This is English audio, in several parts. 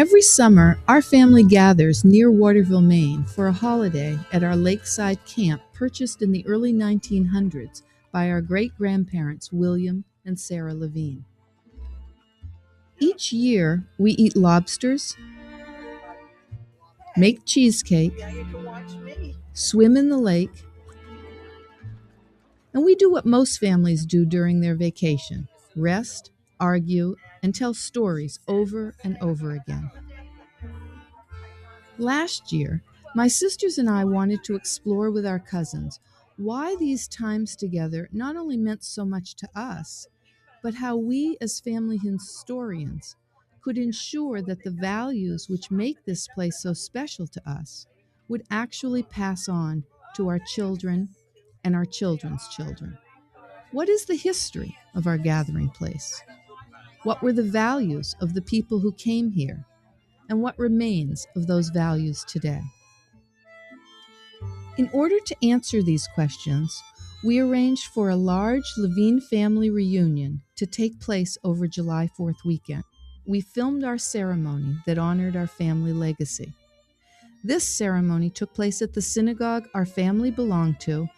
Every summer, our family gathers near Waterville, Maine for a holiday at our lakeside camp purchased in the early 1900s by our great-grandparents William and Sarah Levine. Each year, we eat lobsters, make cheesecake, swim in the lake, and we do what most families do during their vacation: rest, argue, and tell stories over and over again. Last year, my sisters and I wanted to explore with our cousins why these times together not only meant so much to us, but how we as family historians could ensure that the values which make this place so special to us would actually pass on to our children and our children's children. What is the history of our gathering place? What were the values of the people who came here? And what remains of those values today? In order to answer these questions, we arranged for a large Levine family reunion to take place over July 4th weekend. We filmed our ceremony that honored our family legacy. This ceremony took place at the synagogue our family belonged to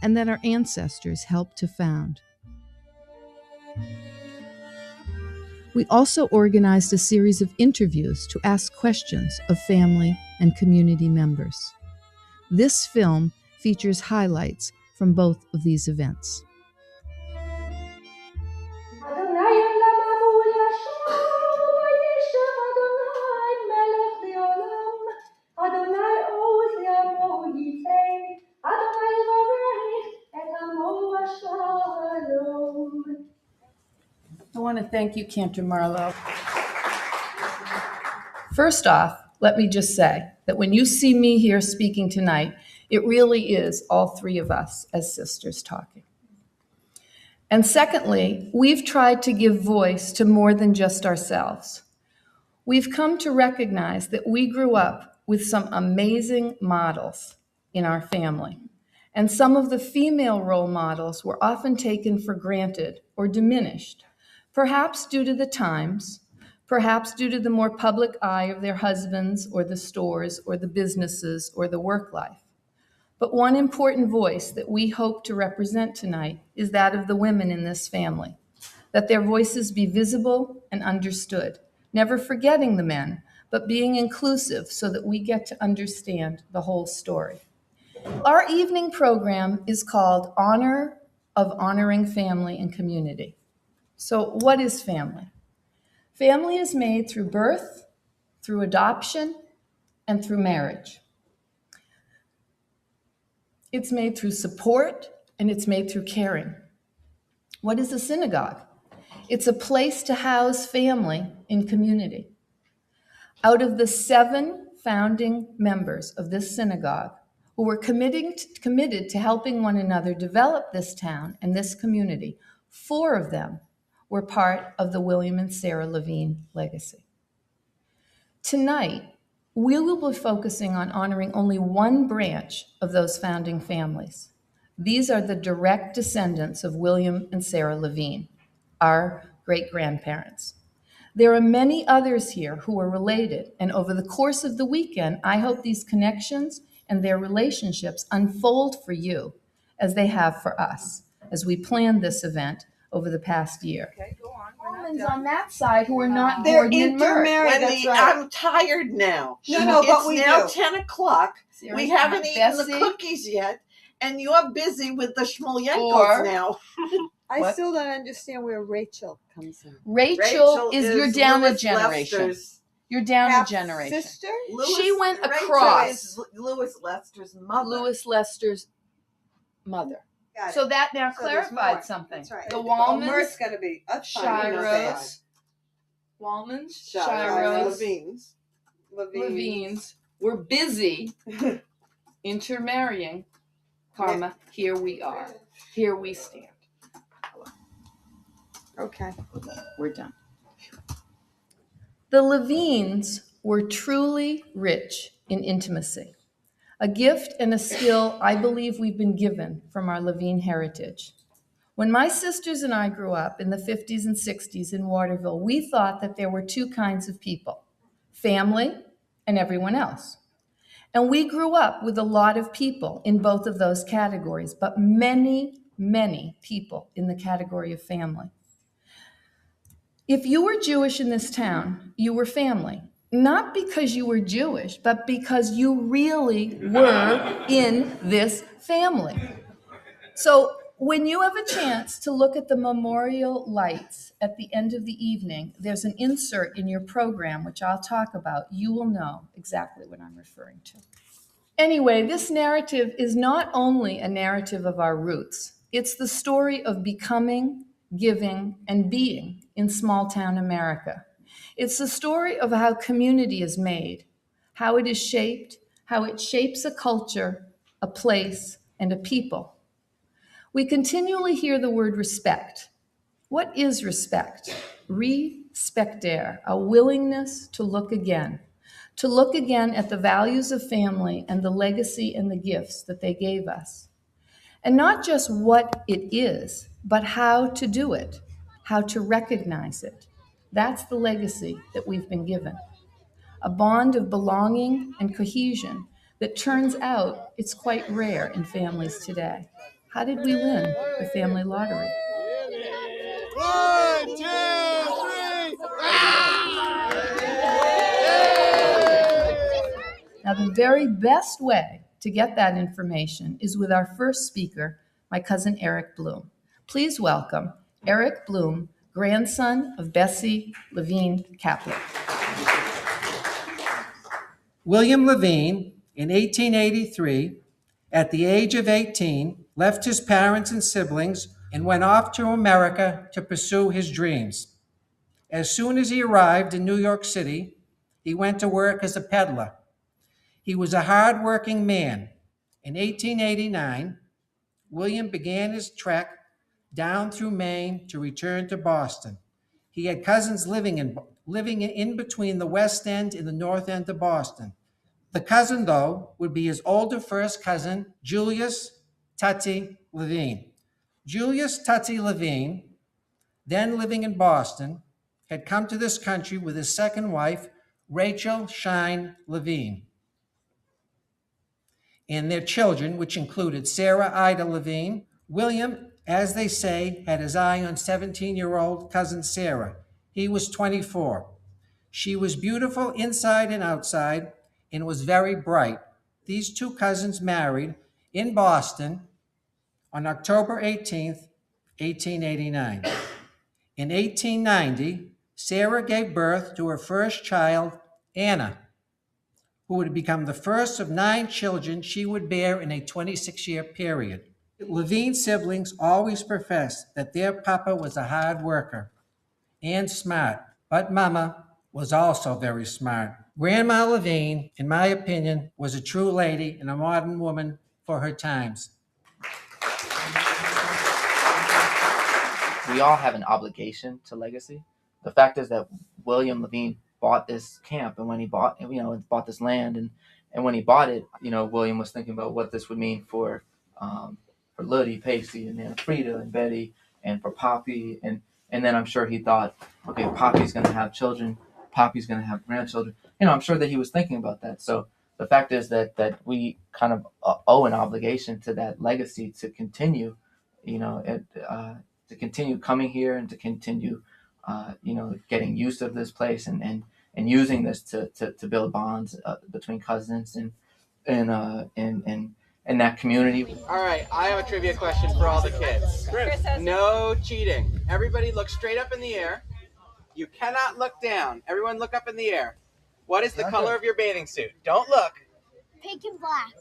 and that our ancestors helped to found. We also organized a series of interviews to ask questions of family and community members. This film features highlights from both of these events. I want to thank you, Cantor Marlowe. First off, let me just say that when you see me here speaking tonight, it really is all three of us as sisters talking. And secondly, we've tried to give voice to more than just ourselves. We've come to recognize that we grew up with some amazing models in our family, and some of the female role models were often taken for granted or diminished, perhaps due to the times, perhaps due to the more public eye of their husbands or the stores or the businesses or the work life. But one important voice that we hope to represent tonight is that of the women in this family, that their voices be visible and understood, never forgetting the men, but being inclusive so that we get to understand the whole story. Our evening program is called Honor of Honoring Family and Community. So what is family? Family is made through birth, through adoption, and through marriage. It's made through support, and it's made through caring. What is a synagogue? It's a place to house family in community. Out of the 7 founding members of this synagogue who were committed to helping one another develop this town and this community, 4 of them were part of the William and Sarah Levine legacy. Tonight, we will be focusing on honoring only one branch of those founding families. These are the direct descendants of William and Sarah Levine, our great-grandparents. There are many others here who are related, and over the course of the weekend, I hope these connections and their relationships unfold for you as they have for us, as we planned this event over the past year. Okay, go on. Romans on that side who are not They're Gordon and Mert. intermarried. Wendy, That's right. I'm tired now. No, but we it's now do. 10 o'clock. Sarah, We haven't eaten Bessie, the cookies yet, and you're busy with the Shmulyenkos Or- now. I What? still don't understand where Rachel comes in. Rachel is you're down a Louis generation. Lester's- You're down a Half generation. sister? She went Rachel across. is Louis Lester's mother. Louis Lester's mother. Got it. So that now So there's clarified more. something. That's right. The Mert's Walmans, got to be a fine Shiros, Walmans, Shiros. Shiros, Levine. Levines were busy intermarrying. Karma, here we are. Here we stand. Okay. We're done. The Levines were truly rich in intimacy, a gift and a skill I believe we've been given from our Levine heritage. When my sisters and I grew up in the 50s and 60s in Waterville, we thought that there were 2 kinds of people, family, and everyone else. And we grew up with a lot of people in both of those categories, but many, many people in the category of family. If you were Jewish in this town, you were family. Not because you were Jewish, but because you really were in this family. So when you have a chance to look at the memorial lights at the end of the evening, there's an insert in your program, which I'll talk about. You will know exactly what I'm referring to. Anyway, this narrative is not only a narrative of our roots, it's the story of becoming, giving, and being in small town America. It's the story of how community is made, how it is shaped, how it shapes a culture, a place, and a people. We continually hear the word respect. What is respect? Respecter, a willingness to look again at the values of family and the legacy and the gifts that they gave us. And not just what it is, but how to do it, how to recognize it. That's the legacy that we've been given. A bond of belonging and cohesion that turns out it's quite rare in families today. How did we win the family lottery? 1, 2, 3. Now, the very best way to get that information is with our first speaker, my cousin Eric Bloom. Please welcome Eric Bloom, grandson of Bessie Levine Kaplan. William Levine, in 1883, at the age of 18, left his parents and siblings and went off to America to pursue his dreams. As soon as he arrived in New York City, he went to work as a peddler. He was a hard-working man. In 1889, William began his trek down through Maine to return to Boston. He had cousins living in between the West End and the North End of Boston. The cousin, though, would be his older first cousin, Julius Tutty Levine. Julius Tutty Levine, then living in Boston, had come to this country with his second wife, Rachel Shine Levine, and their children, which included Sarah Ida Levine. William, as they say, had his eye on 17-year-old cousin Sarah. He was 24. She was beautiful inside and outside and was very bright. These two cousins married in Boston on October 18th, 1889. In 1890, Sarah gave birth to her first child, Anna, who would become the first of 9 children she would bear in a 26-year period. Levine siblings always professed that their papa was a hard worker and smart, but Mama was also very smart. Grandma Levine, in my opinion, was a true lady and a modern woman for her times. We all have an obligation to legacy. The fact is that William Levine bought this camp, and when he bought this land, and when he bought it, William was thinking about what this would mean for Luddy, Pacey, and then Frieda and Betty, and for Poppy, and then I'm sure he thought, okay, Poppy's going to have children, Poppy's going to have grandchildren. I'm sure that he was thinking about that. So the fact is that we kind of owe an obligation to that legacy to continue, to continue coming here and to continue, getting used of this place and using this to build bonds between cousins and that community. All right, I have a trivia question for all the kids. No cheating. Everybody look straight up in the air. You cannot look down. Everyone look up in the air. What is the color of your bathing suit? Don't look. Pink and black.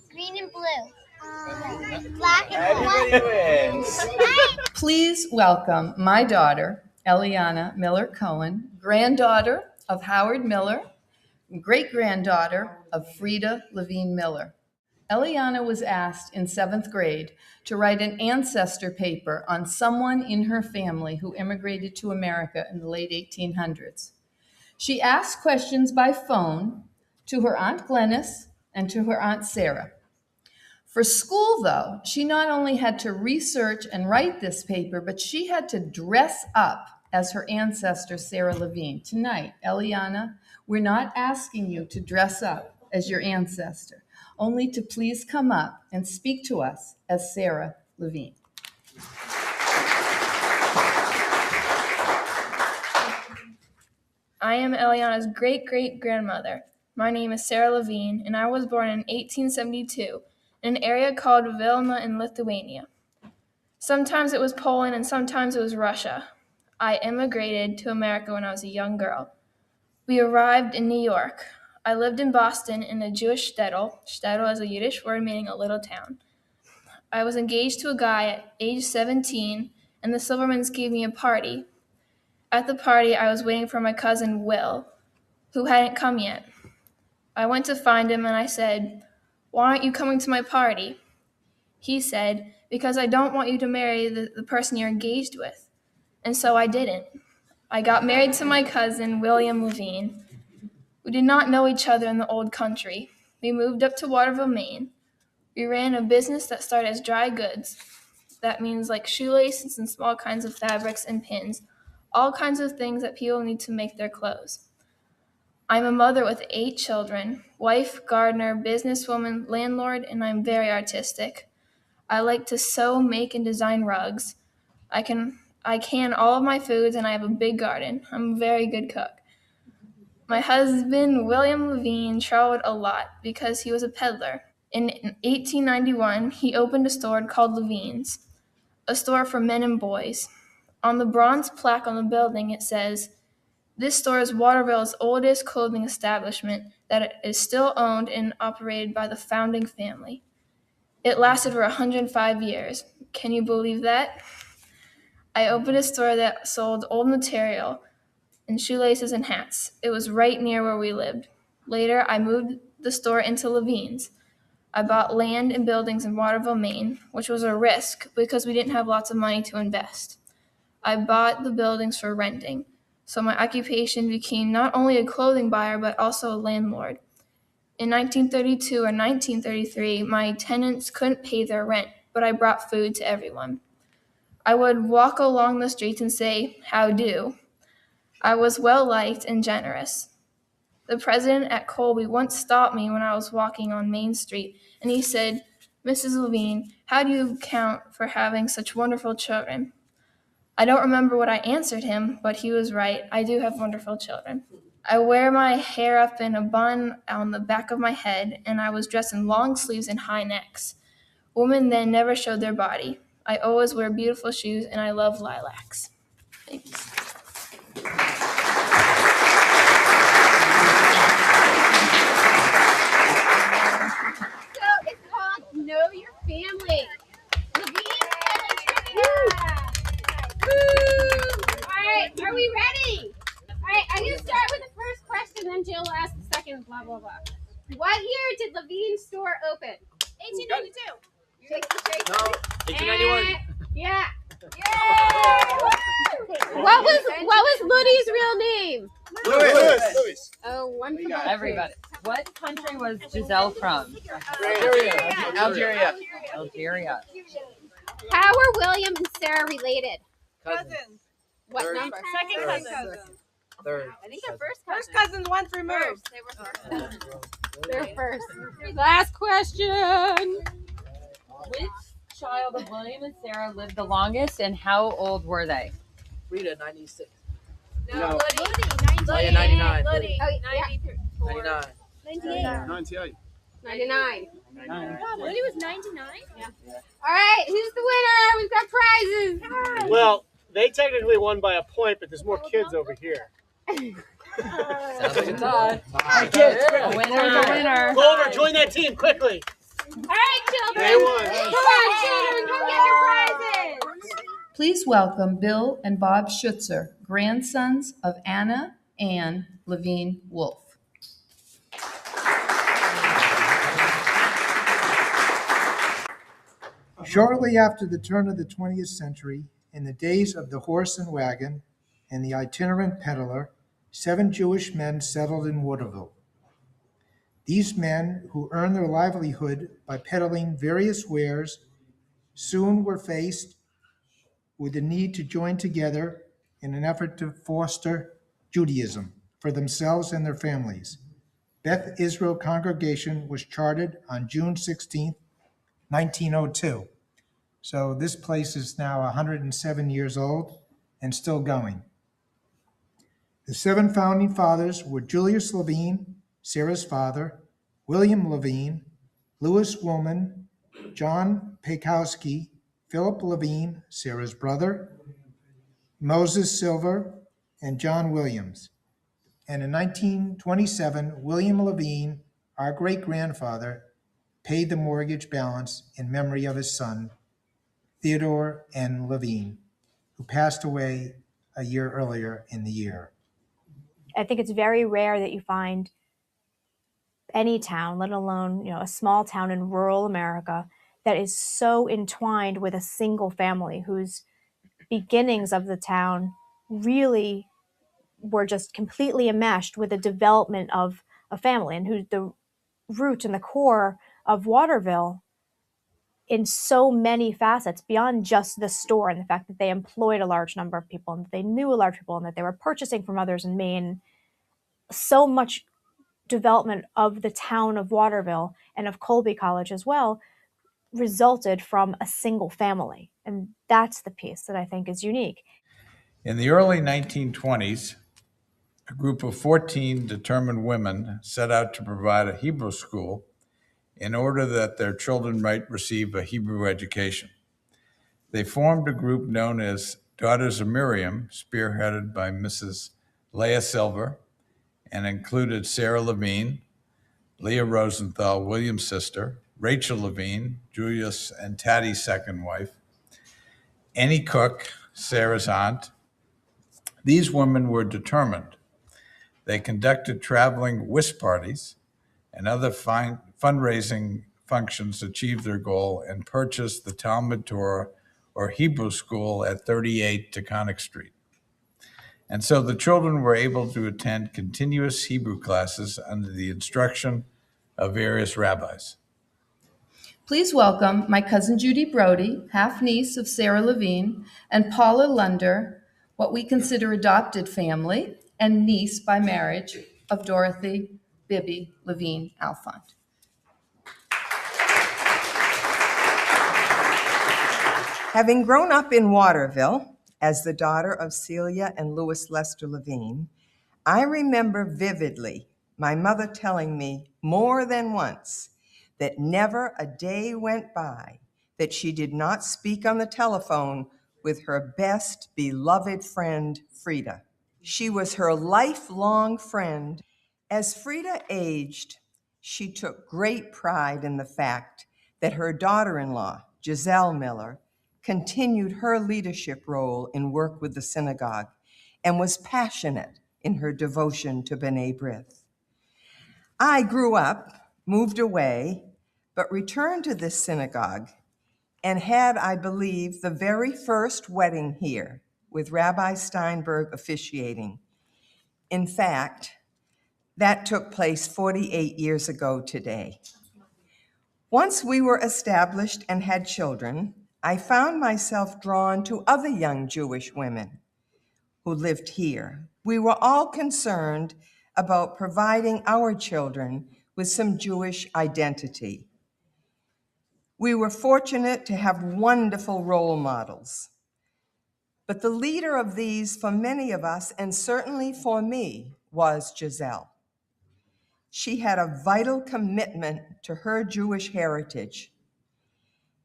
Green and blue. Black and Everybody wins. Please welcome my daughter, Eliana Miller Cohen, granddaughter of Howard Miller, great-granddaughter of Frieda Levine Miller. Eliana was asked in 7th grade to write an ancestor paper on someone in her family who immigrated to America in the late 1800s. She asked questions by phone to her Aunt Glennis and to her Aunt Sarah. For school, though, she not only had to research and write this paper, but she had to dress up as her ancestor, Sarah Levine. Tonight, Eliana, we're not asking you to dress up as your ancestor, only to please come up and speak to us as Sarah Levine. I am Eliana's great-great-grandmother. My name is Sarah Levine, and I was born in 1872 in an area called Vilna in Lithuania. Sometimes it was Poland and sometimes it was Russia. I immigrated to America when I was a young girl. We arrived in New York. I lived in Boston in a Jewish shtetl. Shtetl is a Yiddish word meaning a little town. I was engaged to a guy at age 17, and the Silvermans gave me a party. At the party, I was waiting for my cousin Will, who hadn't come yet. I went to find him and I said, "Why aren't you coming to my party?" He said, "Because I don't want you to marry the person you're engaged with." And so I didn't. I got married to my cousin, William Levine. We did not know each other in the old country. We moved up to Waterville, Maine. We ran a business that started as dry goods. That means like shoelaces and small kinds of fabrics and pins, all kinds of things that people need to make their clothes. I'm a mother with 8 children, wife, gardener, businesswoman, landlord, and I'm very artistic. I like to sew, make, and design rugs. I can all of my foods, and I have a big garden. I'm a very good cook. My husband, William Levine, traveled a lot because he was a peddler. In 1891, he opened a store called Levine's, a store for men and boys. On the bronze plaque on the building, it says, "This store is Waterville's oldest clothing establishment that is still owned and operated by the founding family." It lasted for 105 years. Can you believe that? I opened a store that sold old material and shoelaces and hats. It was right near where we lived. Later, I moved the store into Levine's. I bought land and buildings in Waterville, Maine, which was a risk because we didn't have lots of money to invest. I bought the buildings for renting, so my occupation became not only a clothing buyer but also a landlord. In 1932 or 1933, my tenants couldn't pay their rent, but I brought food to everyone. I would walk along the streets and say, "How do?" I was well-liked and generous. The president at Colby once stopped me when I was walking on Main Street, and he said, "Mrs. Levine, how do you account for having such wonderful children?" I don't remember what I answered him, but he was right. I do have wonderful children. I wear my hair up in a bun on the back of my head, and I was dressed in long sleeves and high necks. Women then never showed their body. I always wear beautiful shoes, and I love lilacs. Thanks. So it's called Know Your Family. Levine Family Trivia. Woo! All right, are we ready? All right, I'm going to start with the first question, then Jill will ask the second, blah, blah, blah. What year did Levine's store open? 1892. No, 1891. Yeah. What was Luddy's real name? Louis. Oh, one for both. Everybody. What country was Giselle from? Algeria. Algeria. How are William and Sarah related? Cousins. What Third. number? Second cousin. Third. I think they're first First cousins once removed. They were first. They're first. Last question. Which child of William and Sarah lived the longest, and how old were they? Frieda, 96. No, No. Luddy. 99. Luddy. Oh, yeah. 99. 98. 99. Luddy was 99? Yeah. All right, who's the winner? We've got prizes. Well, they technically won by a point, but there's more kids over here. Sounds like a tie. Kids, Winner. Go over, join that team quickly. All right, children. They won. Come on, children. Come get your prizes. Please welcome Bill and Bob Schutzer, grandsons of Anna Ann Levine Wolff. Shortly after the turn of the 20th century, in the days of the horse and wagon and the itinerant peddler, 7 Jewish men settled in Waterville. These men, who earned their livelihood by peddling various wares, soon were faced with the need to join together in an effort to foster Judaism for themselves and their families. Beth Israel Congregation was chartered on June 16, 1902. So this place is now 107 years old and still going. The 7 founding fathers were Julius Levine, Sarah's father, William Levine, Louis Woolman, John Peikowski, Philip Levine, Sarah's brother, Moses Silver, and John Williams. And in 1927, William Levine, our great-grandfather, paid the mortgage balance in memory of his son, Theodore N. Levine, who passed away a year earlier in the year. I think it's very rare that you find any town, let alone a small town in rural America, that is so entwined with a single family whose beginnings of the town really were just completely enmeshed with the development of a family, and who the root and the core of Waterville in so many facets beyond just the store and the fact that they employed a large number of people and that they knew a large people and that they were purchasing from others in Maine. So much development of the town of Waterville and of Colby College as well resulted from a single family. And that's the piece that I think is unique. In the early 1920s, a group of 14 determined women set out to provide a Hebrew school in order that their children might receive a Hebrew education. They formed a group known as Daughters of Miriam, spearheaded by Mrs. Leah Silver, and included Sarah Levine, Leah Rosenthal, William's sister, Rachel Levine, Julius and Tattie's second wife, Annie Cook, Sarah's aunt. These women were determined. They conducted traveling whist parties and other fundraising functions, achieved their goal, and purchased the Talmud Torah or Hebrew school at 38 Ticonic Street. And so the children were able to attend continuous Hebrew classes under the instruction of various rabbis. Please welcome my cousin Judy Brody, half-niece of Sarah Levine, and Paula Lunder, what we consider adopted family, and niece by marriage of Dorothy Bibby Levine Alfont. Having grown up in Waterville as the daughter of Celia and Louis Lester Levine, I remember vividly my mother telling me more than once that never a day went by that she did not speak on the telephone with her best beloved friend, Frieda. She was her lifelong friend. As Frieda aged, she took great pride in the fact that her daughter-in-law, Giselle Miller, continued her leadership role in work with the synagogue and was passionate in her devotion to B'nai B'rith. I grew up, moved away, but returned to this synagogue and had, I believe, the very first wedding here with Rabbi Steinberg officiating. In fact, that took place 48 years ago today. Once we were established and had children, I found myself drawn to other young Jewish women who lived here. We were all concerned about providing our children with some Jewish identity. We were fortunate to have wonderful role models. But the leader of these for many of us, and certainly for me, was Giselle. She had a vital commitment to her Jewish heritage.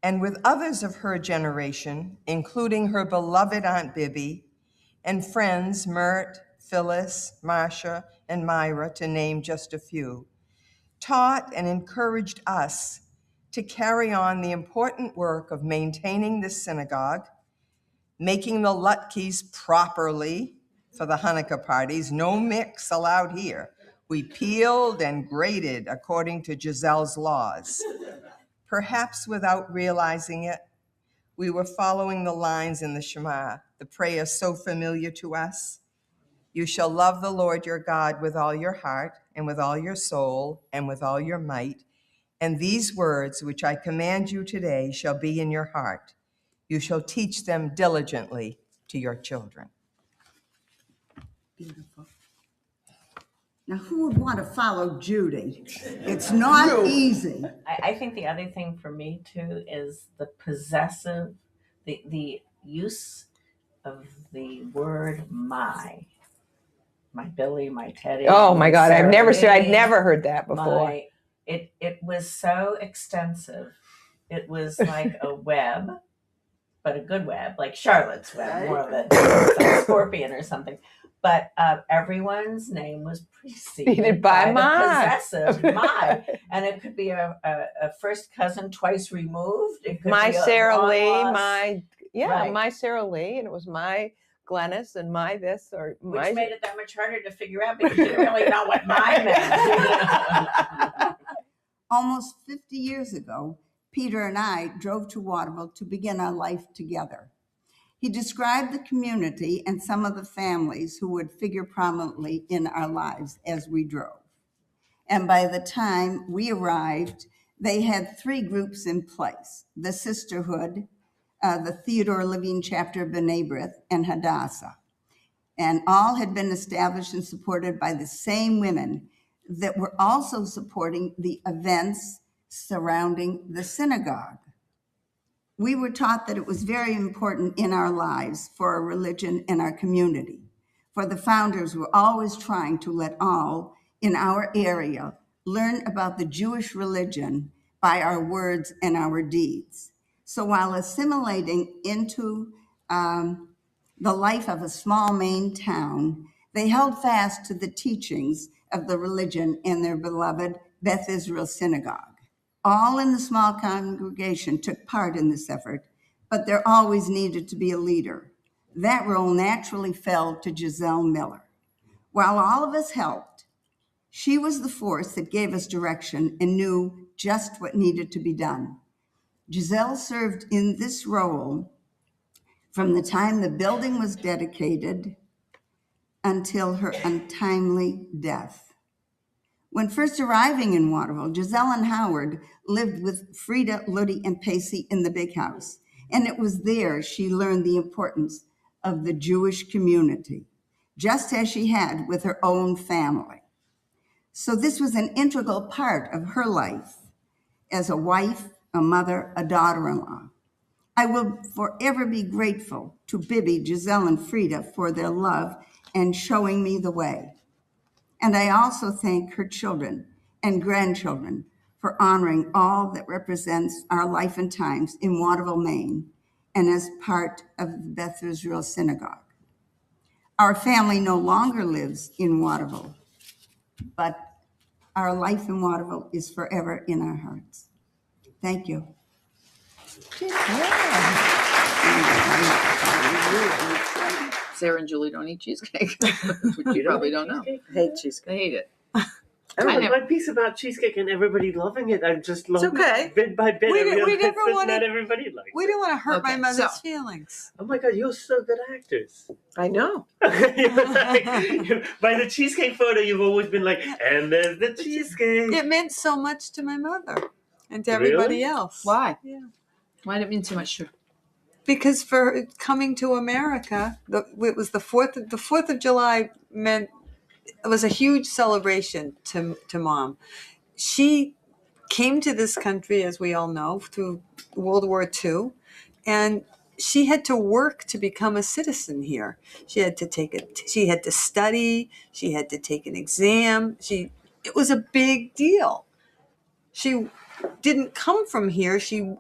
And with others of her generation, including her beloved Aunt Bibby and friends Mert, Phyllis, Marcia, and Myra, to name just a few, taught and encouraged us to carry on the important work of maintaining the synagogue, making the latkes properly for the Hanukkah parties, no mix allowed here. We peeled and grated according to Giselle's laws. Perhaps without realizing it, we were following the lines in the Shema, the prayer so familiar to us. You shall love the Lord your God with all your heart and with all your soul and with all your might. And these words which I command you today shall be in your heart. You shall teach them diligently to your children. Beautiful. Now, who would want to follow Judy? It's not easy. I think the other thing for me too is the possessive, the use of the word my Billy, my Teddy. Oh my God, I'd Sarah never heard that before. It was so extensive. It was like a web, but a good web, like Charlotte's Web, more of it, like Scorpion or something. But everyone's name was preceded by my. the possessive my, and it could be a first cousin twice removed. It could My be a Sarah long Lee, lost- my Right. Sarah Lee, and it was my Glennis and my this or which my. made it that much harder to figure out because you didn't really know what my meant. Almost 50 years ago, Peter and I drove to Waterville to begin our life together. He described the community and some of the families who would figure prominently in our lives as we drove. And by the time we arrived, they had 3 groups in place: the Sisterhood, the Theodore Levine chapter of B'nai B'rith, and Hadassah. And all had been established and supported by the same women that were also supporting the events surrounding the synagogue. We were taught that it was very important in our lives for our religion and our community, for the founders were always trying to let all in our area learn about the Jewish religion by our words and our deeds. So while assimilating into the life of a small Maine town, they held fast to the teachings of the religion in their beloved Beth Israel Synagogue. All in the small congregation took part in this effort, but there always needed to be a leader. That role naturally fell to Giselle Miller. While all of us helped, she was the force that gave us direction and knew just what needed to be done. Giselle served in this role from the time the building was dedicated until her untimely death. When first arriving in Waterville, Giselle and Howard lived with Frieda, Luddy, and Pacey in the big house. And it was there she learned the importance of the Jewish community, just as she had with her own family. So this was an integral part of her life as a wife, a mother, a daughter-in-law. I will forever be grateful to Bibi, Giselle, and Frieda for their love and showing me the way. And I also thank her children and grandchildren for honoring all that represents our life and times in Waterville, Maine, and as part of the Beth Israel Synagogue. Our family no longer lives in Waterville, but our life in Waterville is forever in our hearts. Thank you. Sarah and Julie don't eat cheesecake, which you probably don't know. Hate cheesecake. They hate it. My piece about cheesecake and everybody loving it, I'm just loving okay. it bit by bit. We I realized never that wanted- not everybody likes We didn't want to hurt my Okay, mother's so- feelings. Oh my God, you're so good actors. I know. By the cheesecake photo, you've always been like, and there's the cheesecake. It meant so much to my mother and to everybody Really? else. Why? Yeah. Why did it mean so much to her? Because for coming to America, it was the 4th of July meant it was a huge celebration to Mom. She came to this country, as we all know, through World War II, and she had to work to become a citizen here. She had to she had to study, she had to take an exam. It was a big deal. She didn't come from here. She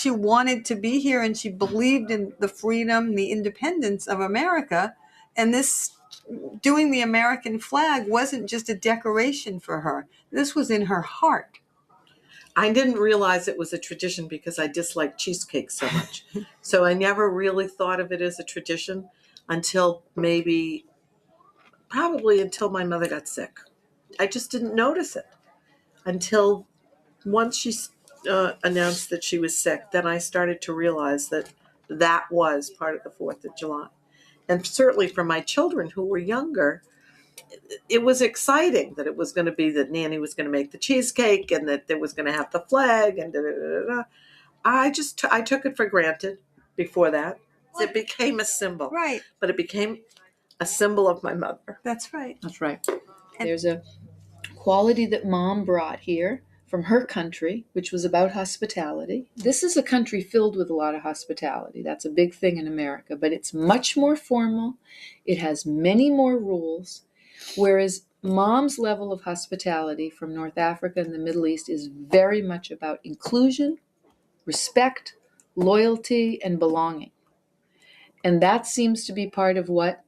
wanted to be here, and she believed in the freedom, the independence of America, and this doing the American flag wasn't just a decoration for her. This was in her heart. I didn't realize it was a tradition because I dislike cheesecake so much. So I never really thought of it as a tradition until probably until my mother got sick. I just didn't notice it until once she announced that she was sick. Then I started to realize that that was part of the 4th of July. And certainly for my children who were younger, it was exciting that it was going to be that Nanny was going to make the cheesecake and that there was going to have the flag and I took it for granted before that. It became a symbol. Right. But it became a symbol of my mother. That's right. That's right. There's a quality that Mom brought here from her country, which was about hospitality. This is a country filled with a lot of hospitality. That's a big thing in America, but it's much more formal. It has many more rules, whereas Mom's level of hospitality from North Africa and the Middle East is very much about inclusion, respect, loyalty, and belonging. And that seems to be part of what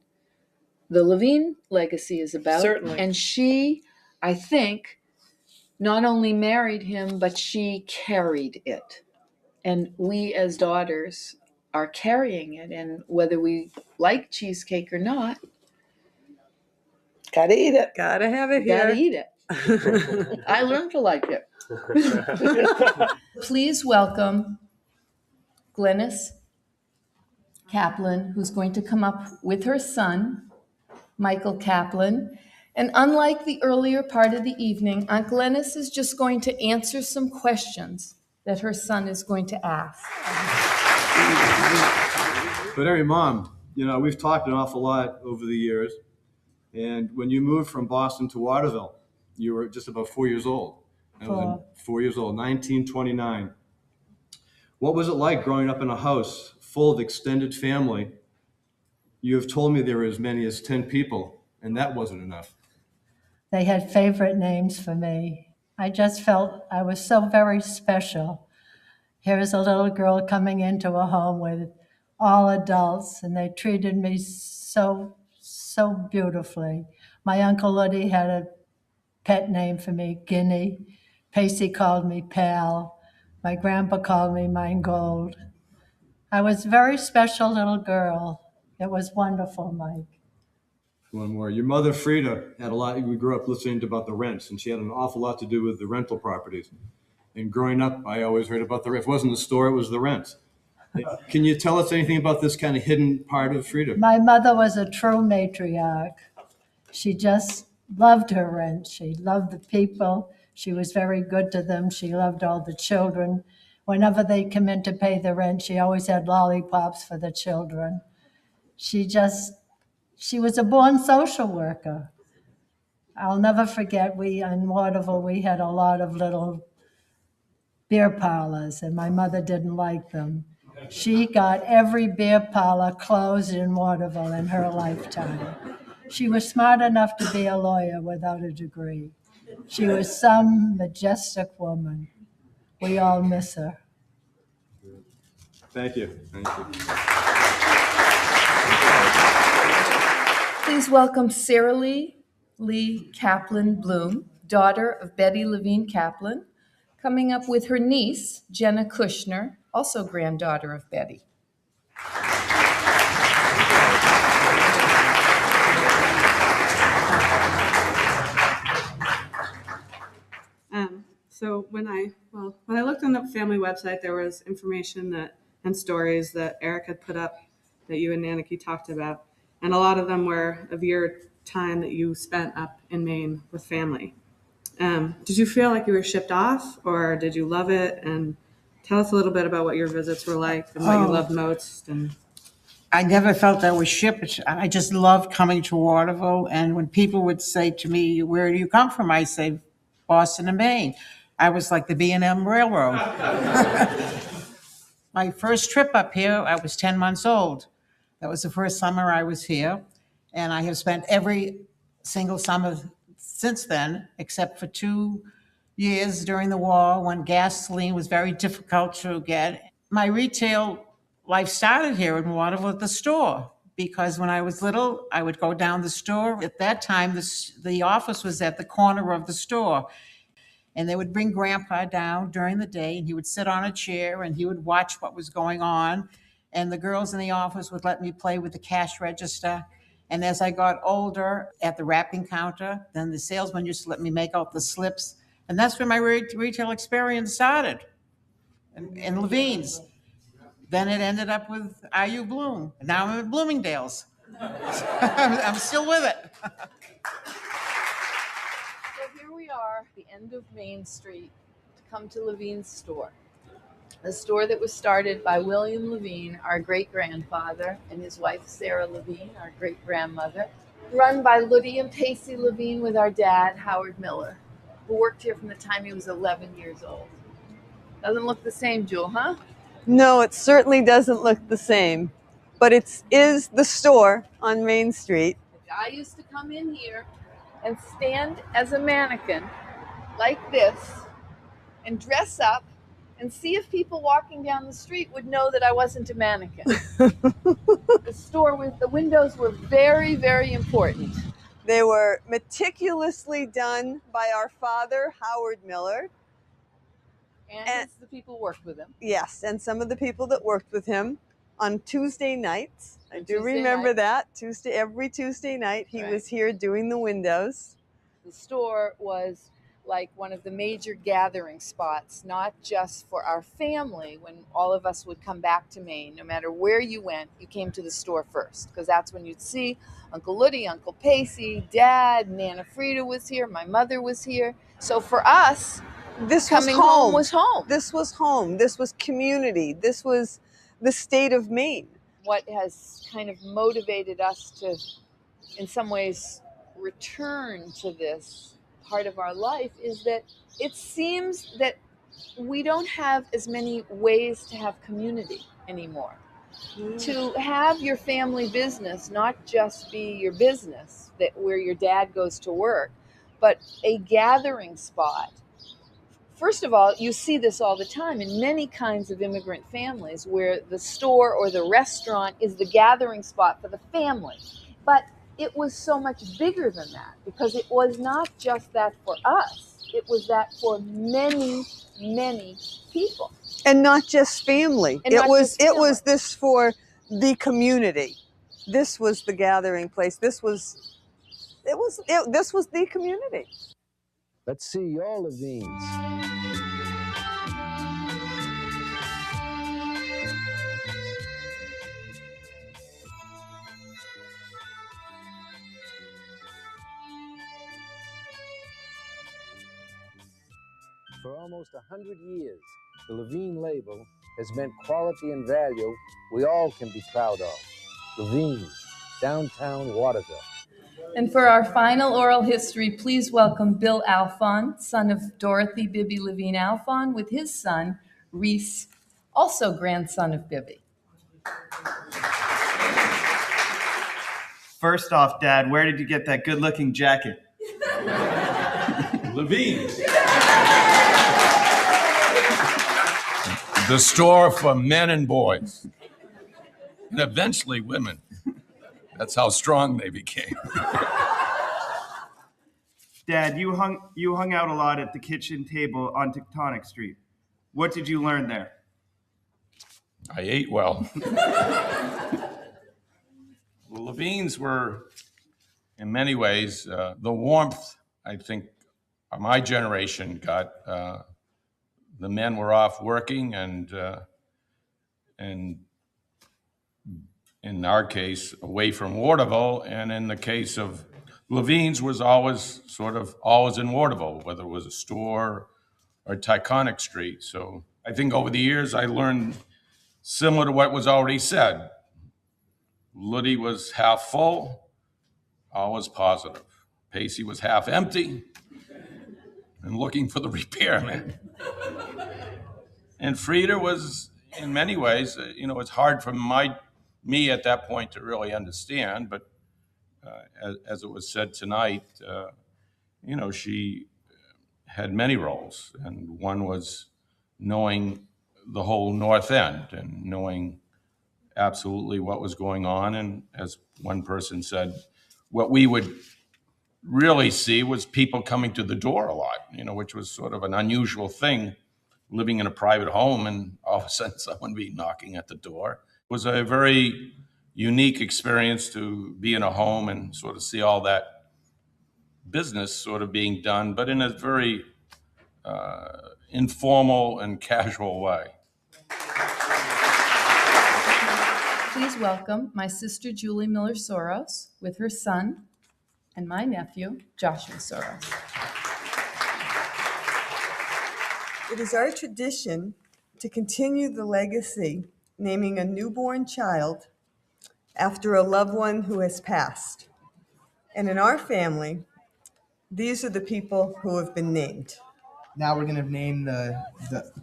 the Levine legacy is about. Certainly. And she, I think, not only married him, but she carried it. And we as daughters are carrying it. And whether we like cheesecake or not, gotta eat it. Gotta have it gotta here. eat it. I learned to like it. Please welcome Glenys Kaplan, who's going to come up with her son, Michael Kaplan. And unlike the earlier part of the evening, Aunt Glenys is just going to answer some questions that her son is going to ask. But anyway, Mom, we've talked an awful lot over the years. And when you moved from Boston to Waterville, you were just about 4 years old. 4 years old, 1929. What was it like growing up in a house full of extended family? You have told me there were as many as 10 people, and that wasn't enough. They had favorite names for me. I just felt I was so very special. Here was a little girl coming into a home with all adults, and they treated me so beautifully. My Uncle Luddy had a pet name for me, Guinea. Pacey called me Pal. My grandpa called me Mine Gold. I was a very special little girl. It was wonderful, Mike. One more. Your mother, Frieda, had a lot. We grew up listening about the rents, and she had an awful lot to do with the rental properties. And growing up, I always heard about the rent. If it wasn't the store, it was the rents. Can you tell us anything about this kind of hidden part of Frieda? My mother was a true matriarch. She just loved her rent. She loved the people. She was very good to them. She loved all the children. Whenever they come in to pay the rent, she always had lollipops for the children. She was a born social worker. I'll never forget, in Waterville, we had a lot of little beer parlors, and my mother didn't like them. She got every beer parlor closed in Waterville in her lifetime. She was smart enough to be a lawyer without a degree. She was some majestic woman. We all miss her. Thank you. Thank you. Please welcome Sarah Lee Kaplan Bloom, daughter of Betty Levine Kaplan, coming up with her niece, Jenna Kushner, also granddaughter of Betty. So when I looked on the family website, there was information and stories that Eric had put up that you and Nanaki talked about, and a lot of them were of your time that you spent up in Maine with family. Did you feel like you were shipped off, or did you love it? And tell us a little bit about what your visits were like and what you loved most. And I never felt I was shipped. I just loved coming to Waterville. And when people would say to me, "Where do you come from?" I say, "Boston and Maine." I was like the B&M Railroad. My first trip up here, I was 10 months old. That was the first summer I was here. And I have spent every single summer since then, except for 2 years during the war when gasoline was very difficult to get. My retail life started here in Waterville at the store, because when I was little, I would go down the store. At that time, the office was at the corner of the store. And they would bring Grandpa down during the day, and he would sit on a chair, and he would watch what was going on. And the girls in the office would let me play with the cash register. And as I got older, at the wrapping counter, then the salesman used to let me make out the slips. And that's where my retail experience started, in Levine's. Then it ended up with IU Bloom. And now I'm at Bloomingdale's. I'm still with it. So here we are, the end of Main Street, to come to Levine's store. A store that was started by William Levine, our great-grandfather, and his wife Sarah Levine, our great-grandmother, run by Luddy and Pacey Levine with our dad, Howard Miller, who worked here from the time he was 11 years old. Doesn't look the same, Jewel, huh? No, it certainly doesn't look the same, but it is the store on Main Street. I used to come in here and stand as a mannequin like this and dress up and see if people walking down the street would know that I wasn't a mannequin. The store with the windows were very, very important. They were meticulously done by our father, Howard Miller. And the people worked with him. Yes, and some of the people that worked with him on Tuesday nights. I do Tuesday remember nights. that. Every Tuesday night, he Right. was here doing the windows. The store was like one of the major gathering spots, not just for our family. When all of us would come back to Maine, no matter where you went, you came to the store first, because that's when you'd see Uncle Luddy, Uncle Pacey, Dad, Nana Frieda was here, my mother was here. So for us, This coming was home. home was home. This was home. This was community. This was the state of Maine. What has kind of motivated us to, in some ways, return to this part of our life is that it seems that we don't have as many ways to have community anymore. To have your family business not just be your business, that where your dad goes to work, but a gathering spot. First of all, you see this all the time in many kinds of immigrant families where the store or the restaurant is the gathering spot for the family. But it was so much bigger than that, because it was not just that for us. It was that for many, many people. And not just family. And It not was just family. it was this for the community. This was the gathering place. This was the community. Let's see your Levines. For almost 100 years, the Levine label has meant quality and value we all can be proud of. Levine's, downtown Waterville. And for our final oral history, please welcome Bill Alphon, son of Dorothy Bibby Levine Alphon, with his son, Reese, also grandson of Bibby. First off, Dad, where did you get that good-looking jacket? Levine's. The store for men and boys. And eventually women. That's how strong they became. Dad, you hung out a lot at the kitchen table on Ticonic Street. What did you learn there? I ate well. The Levines were, in many ways, the warmth, I think, of my generation got. The men were off working, and in our case, away from Waterville, and in the case of Levine's was always in Waterville, whether it was a store or Ticonic Street. So I think over the years I learned similar to what was already said. Luddy was half full, always positive. Pacey was half empty and looking for the repairman. And Frieda was, in many ways, it's hard for me at that point to really understand, but as it was said tonight, she had many roles, and one was knowing the whole North End and knowing absolutely what was going on. And as one person said, what we would really see was people coming to the door a lot, which was sort of an unusual thing, living in a private home and all of a sudden someone be knocking at the door. It was a very unique experience to be in a home and sort of see all that business sort of being done, but in a very informal and casual way. Please welcome my sister Julie Miller Soros with her son and my nephew Joshua Soros. It is our tradition to continue the legacy, naming a newborn child after a loved one who has passed. And in our family, these are the people who have been named. Now we're going to name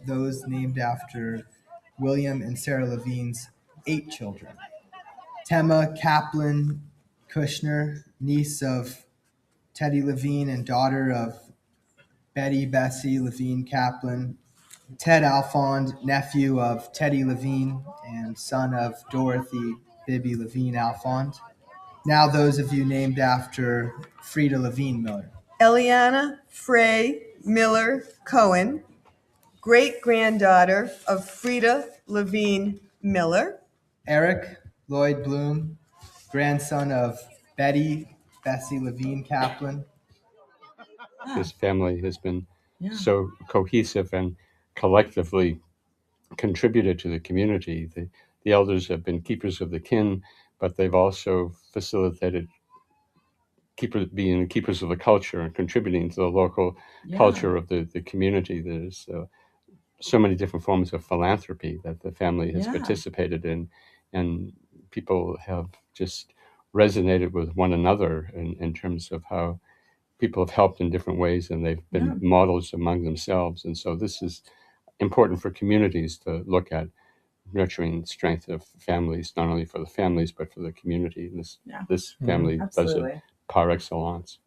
those named after William and Sarah Levine's 8 children. Tema Kaplan Kushner, niece of Teddy Levine and daughter of Betty Bessie Levine Kaplan. Ted Alfond, nephew of Teddy Levine and son of Dorothy Bibby Levine Alfond. Now those of you named after Frieda Levine Miller. Eliana Frey Miller Cohen, great-granddaughter of Frieda Levine Miller. Eric Lloyd Bloom, grandson of Betty Bessie Levine Kaplan. This family has been so cohesive and collectively contributed to the community. The elders have been keepers of the kin, but they've also facilitated being keepers of the culture and contributing to the local culture of the community. There's so many different forms of philanthropy that the family has participated in, and people have just resonated with one another in terms of how people have helped in different ways, and they've been models among themselves. And so this is important for communities to look at, nurturing strength of families, not only for the families, but for the community. And this family does it par excellence.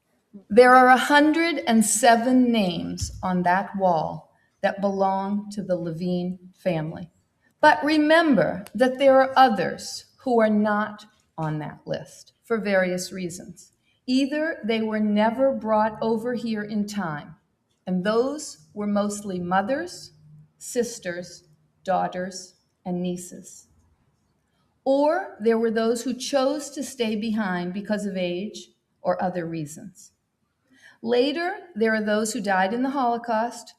There are 107 names on that wall that belong to the Levine family. But remember that there are others who are not on that list for various reasons. Either they were never brought over here in time, and those were mostly mothers, sisters, daughters, and nieces. Or there were those who chose to stay behind because of age or other reasons. Later, there are those who died in the Holocaust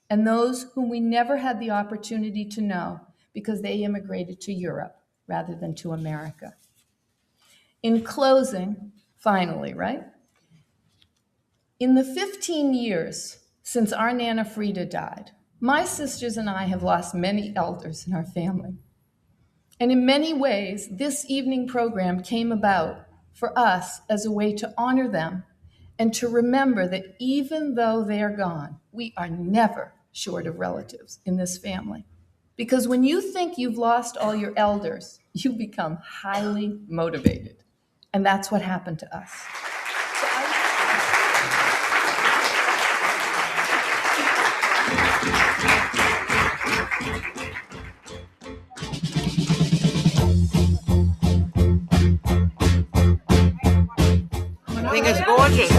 and those whom we never had the opportunity to know because they immigrated to Europe rather than to America. In closing, finally, right? In the 15 years since our Nana Frieda died, my sisters and I have lost many elders in our family. And in many ways, this evening program came about for us as a way to honor them and to remember that even though they are gone, we are never short of relatives in this family. Because when you think you've lost all your elders, you become highly motivated. And that's what happened to us. I think it's gorgeous.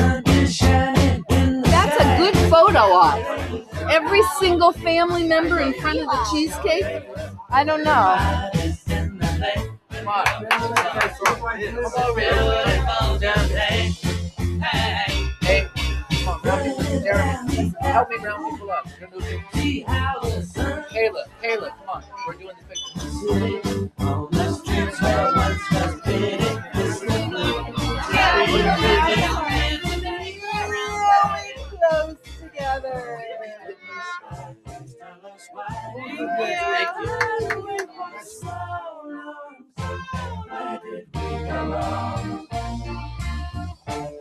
That's a good photo op. Every single family member in front of the cheesecake? I don't know. Come on. Hey, come on, round people. Jeremy, help me round people up. Kayla, come on. We're doing the picture. Close together.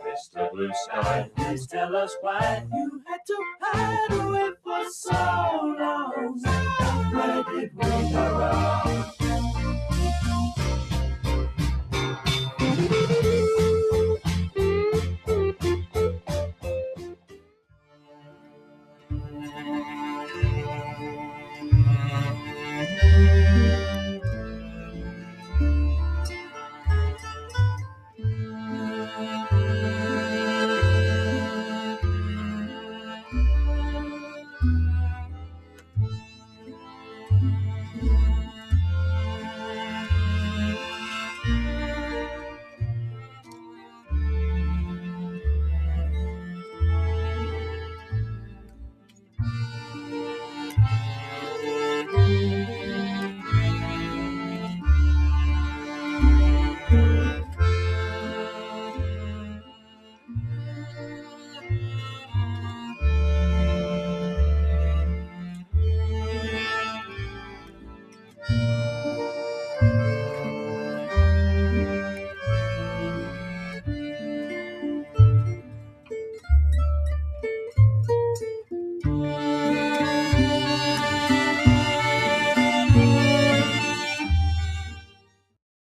Mr. Blue Sky, please tell us why you had to hide away for so long. Where did we go wrong?